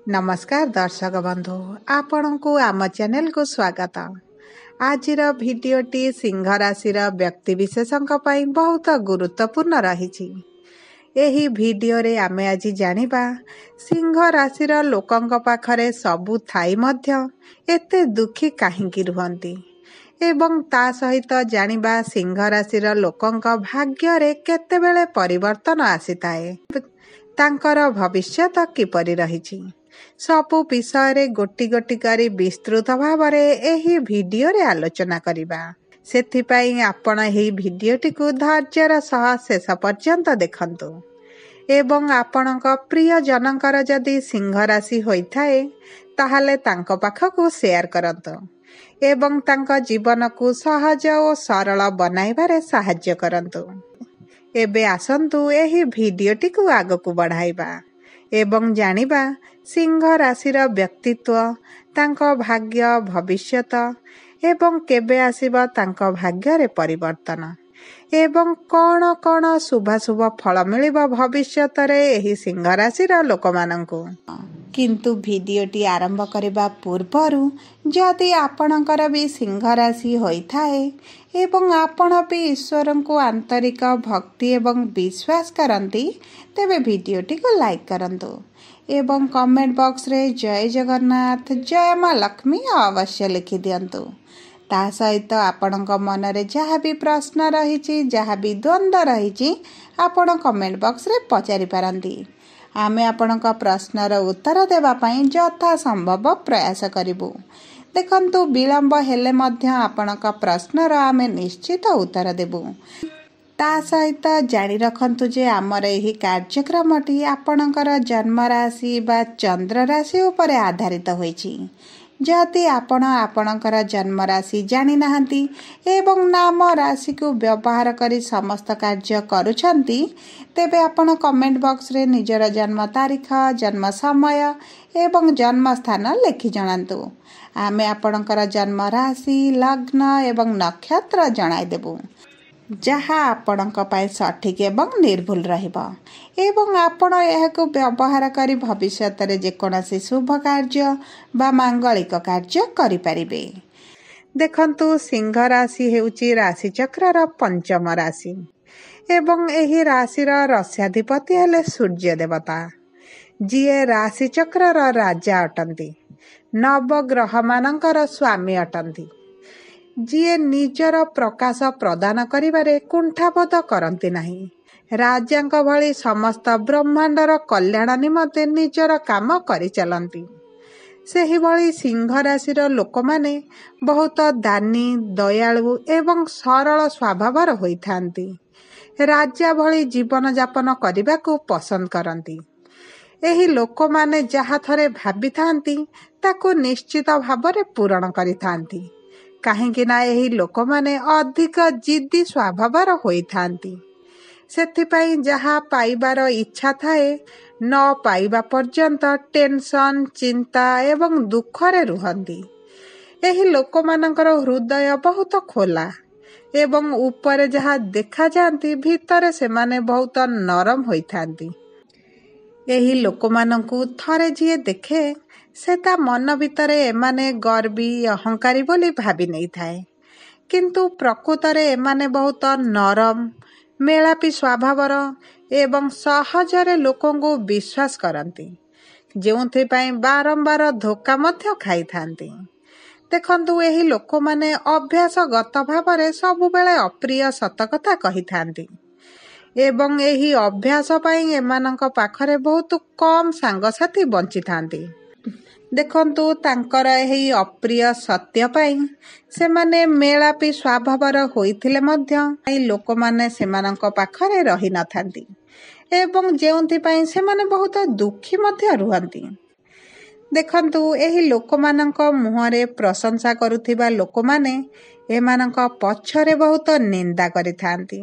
नमस्कार दर्शक बंधु आपण को आम चैनल को स्वागत। आज भिडटी सिंह राशि व्यक्ति विशेषों बहुत गुरुत्वपूर्ण रही। यही वीडियो रे आमे आज जानिबा सिंह राशि लोकों पाखरे सबु थाई मध्य एते दुखी काहींकी रुहंती एवं ता सहित जानिबा सिंह राशि लोकों भाग्य रे केतेबेले परिवर्तन आसीताए, तांकर भविष्यत किपरि रहिछि सबु विषय गोटी गोटी करी विस्तृत भाव एही वीडियो रे आलोचना करिबा। सेथिपाई आपण एही वीडियोटी को धैर्यर सह शेष पर्यंत देखंतु एवं आपणक प्रिय जनकर जदि सिंह राशि होइथाए ताहाले तांको पाखकु शेयर करंतु एवं तांको जीवन को सहज और सरल बनाइबारे सहाय्य करंतु। एबे आसंतु एही वीडियोटी को आगकु बढ़ाइबा एवं जानिबा सिंह राशि व्यक्तित्व, तांको भाग्य भविष्यत एवं केबे आसीबा तांको भाग्य रे परिवर्तन एवं कौन कौन शुभाशुभ फल मिलिबा भविष्यत रे एही सिंह राशि लोकमानंकु। किंतु वीडियोटी आरंभ करबा पूर्वरु जदि आपणकर भी सिंह राशि होइथाए एवं आपण भी ईश्वर को आंतरिक भक्ति एवं विश्वास करती तेबे वीडियोटी को लाइक करंतु एवं कमेंट बॉक्स रे जय जगन्नाथ जय मां लक्ष्मी अवश्य लिखि दियंतु। ता सहित आपणक मन रे जहाँ भी प्रश्न रही जहाँ भी द्वंद्व रही आपण कमेंट बॉक्स रे पचारि पारंती। आमे आपणक प्रश्नर उत्तर देवा पई यथा संभव प्रयास करिबु। देखंतु विलंब हेले मध्य आपणक प्रश्नर आमे निश्चित उत्तर देबु। ता सहित जानी रखंतु जे आमर एही कार्यक्रमटी आपणकर जन्म राशि बा चंद्र राशि उपरे आधारित होईछि। जदि आपण आपणकर जन्म राशि जानी नाहंती एवं नाम राशि को व्यवहार करी समस्त कार्य करूछंती तेबे आपण कमेंट बॉक्स रे निजर जन्म तारीख, जन्म समय एवं जन्म स्थान लिखि जणांतु। आमे आपणकर जन्म राशि, लग्न एवं नक्षत्र जणाई देबु जहाँ आपणक पाई सठिक एवं निर्भुल रहिबा एवं आपण एहाको व्यवहार करी भविष्यत रे जेकोनोसी शुभ कार्य बा मांगलिक कार्य करि परिबे। देखंतु सिंह राशि हेउची राशि चक्रर पंचम राशि एवं एही राशिर रस्याधिपति हेले सूर्य देवता, जिए राशि चक्रर राजा अटंती, नवग्रह मानकर स्वामी अटंती, जिए निजर प्रकाश प्रदान करिबारे कुंठाबोध करंती नाही। राजांक भली समस्त ब्रह्मांडर कल्याण निमते निजर काम करि चलंती। सेही भली सिंह राशिर लोकमाने बहुत दानी, दयालु एवं सरल स्वभावर होइथांती। राजा भली जीवन यापन करिबाकू पसंद करंती। एही लोकमाने जहा थरे भाबिथांती ताकू निश्चित भावरे पूरण करिथांती। काहेकि ना एही लोकमाने अधिक जिद्दी स्वभावर होइथांती। सेथिपाई जहा पाइबार इच्छा थाए न पाइबा पर्यंत टेंशन, चिंता एवं दुखरे रुहंती। एही लोकमानंकर हृदय बहुत खोला एवं ऊपर जहा देखा जाती भीतर से माने बहुत नरम होइथांती। एही लोकमानंकु थरे जिए देखे से ता मन भितरे एमाने गर्वी अहंकारी बोली भाबी नहीं थाए, किंतु प्रकृतरे एमाने बहुत नरम मेलापी स्वभावर एवं सहजरे लोकों को विश्वास करती, जोंथिपाई बारंबार धोखा मध्य खाई थांती। देखंतु एही लोक माने अभ्यासगत भावरे सबुबेले अप्रिय सत कथा कही थांती एवं एही अभ्यास पाई एमानंक पाखरे बहुत कम सांगसाथी बंची थांती। देखंतु तांकर एही अप्रिय सत्य पाई से माने मेलापी स्वभावर होइथिले मध्य एही लोक माने सेमानंक पाखरे रही न थांती एवं जेउंथि पाई से माने बहुत दुखी मध्य रुहंती। देखंतु एही लोकमानंक मुहरे प्रशंसा करुथिबा लोकमाने एमानंक पछरे बहुत निंदा करिथांती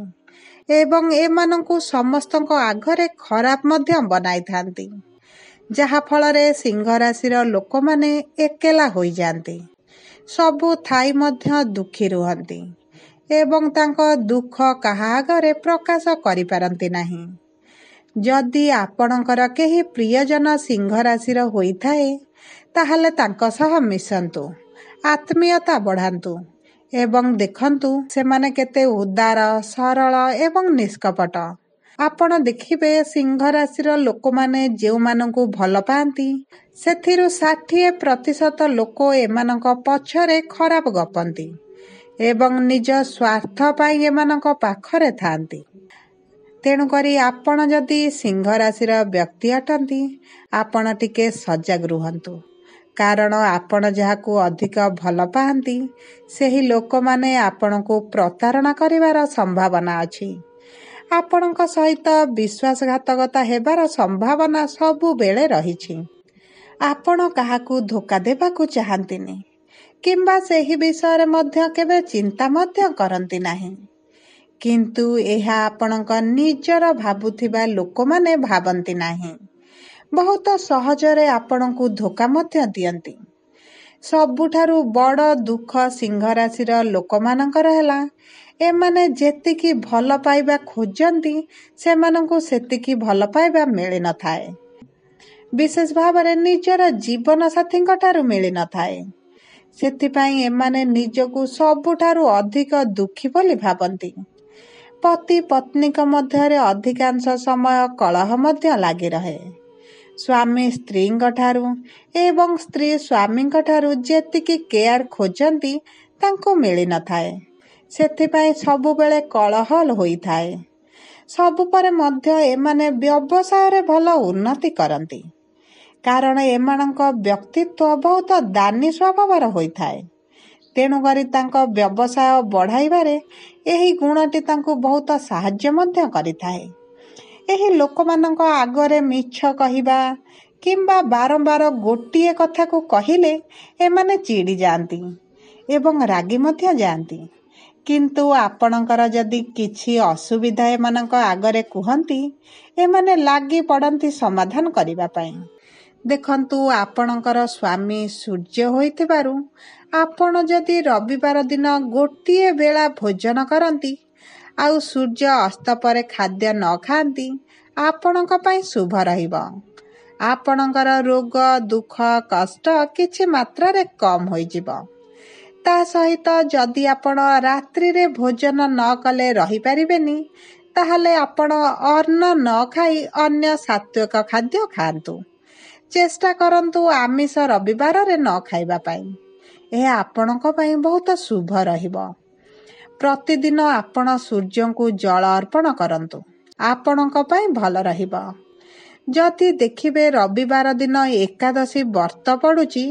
एवं एमानंकु समस्तंक आगरे खराब मध्य बनाई थांती, जहा फलरे सिंह राशिर लोकमाने एकेला होई जांती। सबु थाई मध्य दुखी रुहंती एवं तांको दुख काहा आगरे प्रकाश करि पारंती नाही। ଯଦି ଆପଣଙ୍କର କେହି ପ୍ରିୟଜନ ସିଂହ ରାଶିର ହୋଇଥାଏ ତାହେଲେ ତାଙ୍କ ସହ ମିଶନ୍ତୁ, ଆତ୍ମୀୟତା ବଢ଼ାନ୍ତୁ ଏବଂ ଦେଖନ୍ତୁ ସେମାନେ କେତେ ଉଦାର, ସରଳ ଏବଂ ନିଷ୍କପଟ। ଆପଣ ଦେଖିବେ ସିଂହ ରାଶିର ଲୋକମାନେ ଯେଉଁମାନଙ୍କୁ ଭଲ ପାଆନ୍ତି ସେଥିରୁ 60% ଲୋକ ଏମାନଙ୍କ ପଛରେ ଖରାପ ଗପନ୍ତି ଏବଂ ନିଜ ସ୍ୱାର୍ଥ ପାଇଁ ଏମାନଙ୍କ ପାଖରେ ଥାଆନ୍ତି। ତେଣୁକରି ଆପଣ ଯଦି ସିଂହ ରାଶିର ବ୍ୟକ୍ତି ଅଟନ୍ତି ଆପଣ ଟିକେ ସଜାଗ ରୁହନ୍ତୁ, କାରଣ ଆପଣ ଯାହାକୁ ଅଧିକ ଭଲ ପାଆନ୍ତି ସେହି ଲୋକମାନେ ଆପଣଙ୍କୁ ପ୍ରତାରଣା କରିବାର ସମ୍ଭାବନା ଅଛି। ଆପଣଙ୍କ ସହିତ ବିଶ୍ୱାସଘାତକତା ହେବାର ସମ୍ଭାବନା ସବୁବେଳେ ରହିଛି। ଆପଣ କାହାକୁ ଧୋକା ଦେବାକୁ ଚାହାନ୍ତିନି କିମ୍ବା ସେହି ବିଷୟରେ ମଧ୍ୟ କେବେ ଚିନ୍ତା ମଧ୍ୟ କରନ୍ତି ନାହିଁ, କିନ୍ତୁ ଏହା ଆପଣଙ୍କ ନିଜର ଭାବୁଥିବା ଲୋକମାନେ ଭାବନ୍ତି ନାହିଁ। ବହୁତ ସହଜରେ ଆପଣଙ୍କୁ ଧୋକା ମଧ୍ୟ ଦିଅନ୍ତି। ସବୁଠାରୁ ବଡ଼ ଦୁଃଖ ସିଂହ ରାଶିର ଲୋକମାନଙ୍କର ହେଲା ଏମାନେ ଯେତିକି ଭଲ ପାଇବା ଖୋଜନ୍ତି ସେମାନଙ୍କୁ ସେତିକି ଭଲ ପାଇବା ମିଳିନଥାଏ, ବିଶେଷ ଭାବରେ ନିଜର ଜୀବନ ସାଥୀଙ୍କ ଠାରୁ ମିଳିନଥାଏ। ସେଥିପାଇଁ ଏମାନେ ନିଜକୁ ସବୁଠାରୁ ଅଧିକ ଦୁଃଖୀ ବୋଲି ଭାବନ୍ତି। ପତି ପତ୍ନୀଙ୍କ ମଧ୍ୟରେ ଅଧିକାଂଶ ସମୟ କଳହ ମଧ୍ୟ ଲାଗି ରହେ। ସ୍ୱାମୀ ସ୍ତ୍ରୀଙ୍କ ଠାରୁ ଏବଂ ସ୍ତ୍ରୀ ସ୍ୱାମୀଙ୍କ ଠାରୁ ଯେତିକି କେୟାର ଖୋଜନ୍ତି ତାଙ୍କୁ ମିଳିନଥାଏ, ସେଥିପାଇଁ ସବୁବେଳେ କଳହ ହୋଇଥାଏ। ସବୁ ପରେ ମଧ୍ୟ ଏମାନେ ବ୍ୟବସାୟରେ ଭଲ ଉନ୍ନତି କରନ୍ତି, କାରଣ ଏମାନଙ୍କ ବ୍ୟକ୍ତିତ୍ୱ ବହୁତ ଦାନୀ ସ୍ୱଭାବର ହୋଇଥାଏ। ତେଣୁକରି ତାଙ୍କ ବ୍ୟବସାୟ ବଢ଼ାଇବାରେ ଏହି ଗୁଣଟି ତାଙ୍କୁ ବହୁତ ସାହାଯ୍ୟ ମଧ୍ୟ କରିଥାଏ। ଏହି ଲୋକମାନଙ୍କ ଆଗରେ ମିଛ କହିବା କିମ୍ବା ବାରମ୍ବାର ଗୋଟିଏ କଥାକୁ କହିଲେ ଏମାନେ ଚିଡ଼ି ଯାଆନ୍ତି ଏବଂ ରାଗି ମଧ୍ୟ ଯାଆନ୍ତି, କିନ୍ତୁ ଆପଣଙ୍କର ଯଦି କିଛି ଅସୁବିଧା ଏମାନଙ୍କ ଆଗରେ କୁହନ୍ତି ଏମାନେ ଲାଗି ପଡ଼ନ୍ତି ସମାଧାନ କରିବା ପାଇଁ। ଦେଖନ୍ତୁ, ଆପଣଙ୍କର ସ୍ୱାମୀ ସୂର୍ଯ୍ୟ ହୋଇଥିବାରୁ ଆପଣ ଯଦି ରବିବାର ଦିନ ଗୋଟିଏ ବେଳା ଭୋଜନ କରନ୍ତି ଆଉ ସୂର୍ଯ୍ୟ ଅସ୍ତ ପରେ ଖାଦ୍ୟ ନ ଖାଆନ୍ତି ଆପଣଙ୍କ ପାଇଁ ଶୁଭ ରହିବ। ଆପଣଙ୍କର ରୋଗ, ଦୁଃଖ, କଷ୍ଟ କିଛି ମାତ୍ରାରେ କମ୍ ହୋଇଯିବ। ତା ସହିତ ଯଦି ଆପଣ ରାତ୍ରିରେ ଭୋଜନ ନ କଲେ ରହିପାରିବେନି ତାହେଲେ ଆପଣ ଅନ୍ନ ନ ଖାଇ ଅନ୍ୟ ସାତ୍ୱିକ ଖାଦ୍ୟ ଖାଆନ୍ତୁ। ଚେଷ୍ଟା କରନ୍ତୁ ଆମିଷ ରବିବାରରେ ନ ଖାଇବା ପାଇଁ। ଏହା ଆପଣଙ୍କ ପାଇଁ ବହୁତ ଶୁଭ ରହିବ। ପ୍ରତିଦିନ ଆପଣ ସୂର୍ଯ୍ୟଙ୍କୁ ଜଳ ଅର୍ପଣ କରନ୍ତୁ, ଆପଣଙ୍କ ପାଇଁ ଭଲ ରହିବ। ଯଦି ଦେଖିବେ ରବିବାର ଦିନ ଏକାଦଶୀ ବ୍ରତ ପଡ଼ୁଛି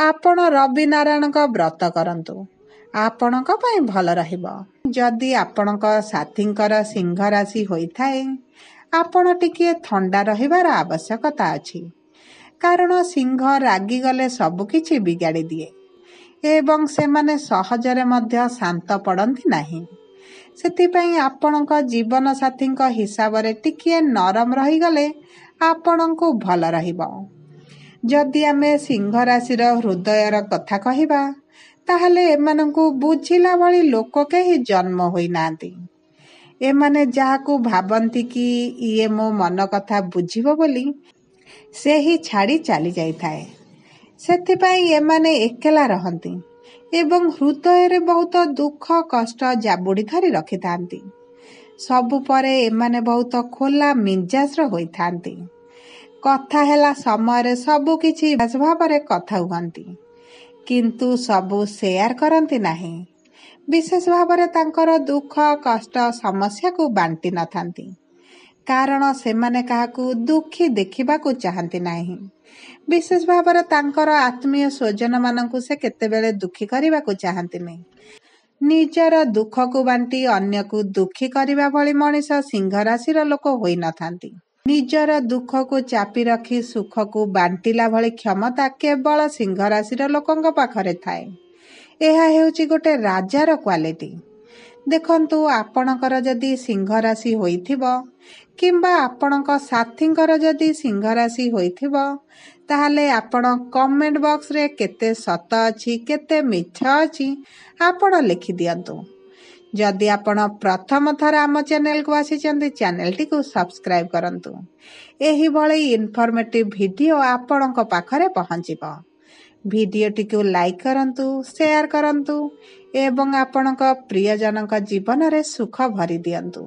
ଆପଣ ରବି ନାରାୟଣଙ୍କ ବ୍ରତ କରନ୍ତୁ, ଆପଣଙ୍କ ପାଇଁ ଭଲ ରହିବ। ଯଦି ଆପଣଙ୍କ ସାଥୀଙ୍କର ସିଂହ ରାଶି ହୋଇଥାଏ ଆପଣ ଟିକିଏ ଥଣ୍ଡା ରହିବାର ଆବଶ୍ୟକତା ଅଛି, କାରଣ ସିଂହ ରାଗିଗଲେ ସବୁକିଛି ବିଗାଡ଼ି ଦିଏ ଏବଂ ସେମାନେ ସହଜରେ ମଧ୍ୟ ଶାନ୍ତ ପଡ଼ନ୍ତି ନାହିଁ। ସେଥିପାଇଁ ଆପଣଙ୍କ ଜୀବନ ସାଥୀଙ୍କ ହିସାବରେ ଟିକିଏ ନରମ ରହିଗଲେ ଆପଣଙ୍କୁ ଭଲ ରହିବ। ଯଦି ଆମେ ସିଂହ ରାଶିର ହୃଦୟର କଥା କହିବା ତାହେଲେ ଏମାନଙ୍କୁ ବୁଝିଲା ଭଳି ଲୋକ କେହି ଜନ୍ମ ହୋଇନାହାନ୍ତି। ଏମାନେ ଯାହାକୁ ଭାବନ୍ତି କି ଇଏ ମୋ ମନ କଥା ବୁଝିବ ବୋଲି ସେହି ଛାଡ଼ି ଚାଲି ଯାଇଥାଏ। ସେଥିପାଇଁ ଏମାନେ ଏକେଲା ରହନ୍ତି ଏବଂ ହୃଦୟରେ ବହୁତ ଦୁଃଖ କଷ୍ଟ ଜାବୁଡ଼ି ଧରି ରଖିଥାନ୍ତି। ସବୁ ପରେ ଏମାନେ ବହୁତ ଖୋଲା ମିଜାଜର ହୋଇଥାନ୍ତି। କଥା ହେଲା ସମୟରେ ସବୁ କିଛି ଭାବରେ କଥା ହୁଅନ୍ତି, କିନ୍ତୁ ସବୁ ସେୟାର କରନ୍ତି ନାହିଁ। ବିଶେଷ ଭାବରେ ତାଙ୍କର ଦୁଃଖ କଷ୍ଟ ସମସ୍ୟାକୁ ବାଣ୍ଟି ନଥାନ୍ତି, କାରଣ ସେମାନେ କାହାକୁ ଦୁଃଖୀ ଦେଖିବାକୁ ଚାହାନ୍ତି ନାହିଁ। ବିଶେଷ ଭାବରେ ତାଙ୍କର ଆତ୍ମୀୟ ସ୍ୱଜନମାନଙ୍କୁ ସେ କେତେବେଳେ ଦୁଃଖୀ କରିବାକୁ ଚାହାନ୍ତିନି। ନିଜର ଦୁଃଖକୁ ବାଣ୍ଟି ଅନ୍ୟକୁ ଦୁଃଖୀ କରିବା ଭଳି ମଣିଷ ସିଂହ ରାଶିର ଲୋକ ହୋଇନଥାନ୍ତି। ନିଜର ଦୁଃଖକୁ ଚାପି ରଖି ସୁଖକୁ ବାଣ୍ଟିଲା ଭଳି କ୍ଷମତା କେବଳ ସିଂହ ରାଶିର ଲୋକଙ୍କ ପାଖରେ ଥାଏ। ଏହା ହେଉଛି ଗୋଟେ ରାଜାର କ୍ୱାଲିଟି। ଦେଖନ୍ତୁ, ଆପଣଙ୍କର ଯଦି ସିଂହ ରାଶି ହୋଇଥିବ କିମ୍ବା ଆପଣଙ୍କ ସାଥୀଙ୍କର ଯଦି ସିଂହ ରାଶି ହୋଇଥିବ ତାହେଲେ ଆପଣ କମେଣ୍ଟ ବକ୍ସରେ କେତେ ସତ ଅଛି କେତେ ମିଛ ଅଛି ଆପଣ ଲେଖିଦିଅନ୍ତୁ। जदि आपण प्रथम थर आम चैनल को आसिचंदी चैनल टी को सब्सक्राइब करंतु। एही भली इन्फॉर्मेटिव वीडियो आपणक पाखरे पहुंचिबो। वीडियो टी को लाइक करंतु, शेयर करंतु एवं आपणक प्रियजनक जीवन रे सुख भरी दियंतु।